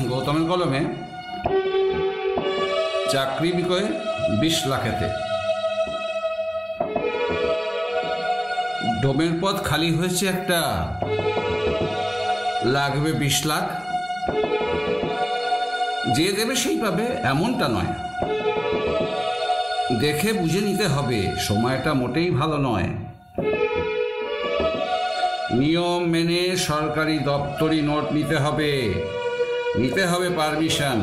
গৌতমের কলমে চাকরি বিকয়ে 20 লাখেতে। ডোমের পদ খালি হয়েছে একটা, লাগবে 20 লাখ। যে দেবে সেই পাবে এমনটা নয়, দেখে বুঝে নিতে হবে। সময়টা মোটেই ভালো নয়। নিয়ম মেনে সরকারি দপ্তরি নোট নিতে হবে পারমিশন,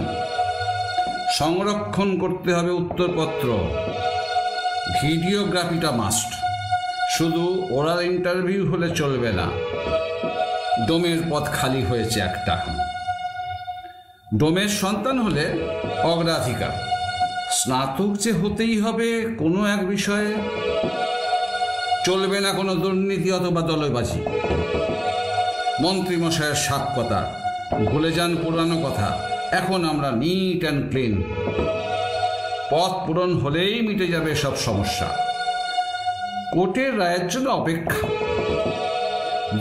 সংরক্ষণ করতে হবে উত্তরপত্র, ভিডিওগ্রাফিটা মাস্ট। শুধু ওরাল ইন্টারভিউ হলে চলবে না। ডোমের পদ খালি হয়েছে একটা। ডোমের সন্তান হলে অগ্রাধিকার। স্নাতক যে হতেই হবে কোনো এক বিষয়ে। চলবে না কোনো দুর্নীতি অথবা দলবাজি। মন্ত্রীমশাইয়ের সাপ কথা, ভুলে যান পুরানো কথা। এখন আমরা নিট অ্যান্ড ক্লিন। পথ পূরণ হলেই মিটে যাবে সব সমস্যা। কোর্টের রায়ের জন্য অপেক্ষা।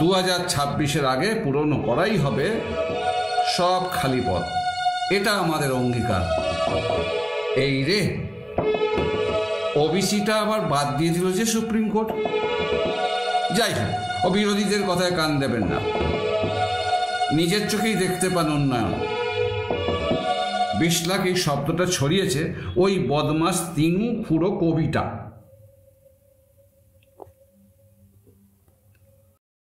2026-এর আগে পূরণ করাই হবে সব খালি পদ। এটা আমাদের অঙ্গীকার। এই রে, ওবিসিটা আবার বাদ দিয়ে দিল যে সুপ্রিম কোর্ট। যাই হোক, ও বিরোধীদের কথায় কান দেবেন না। নিজের চোখেই দেখতে পান উন্নয়ন। 20 লাখ এই শব্দটা ছড়িয়েছে ওই বদমাস তিনু খুঁড়ো কবিটা।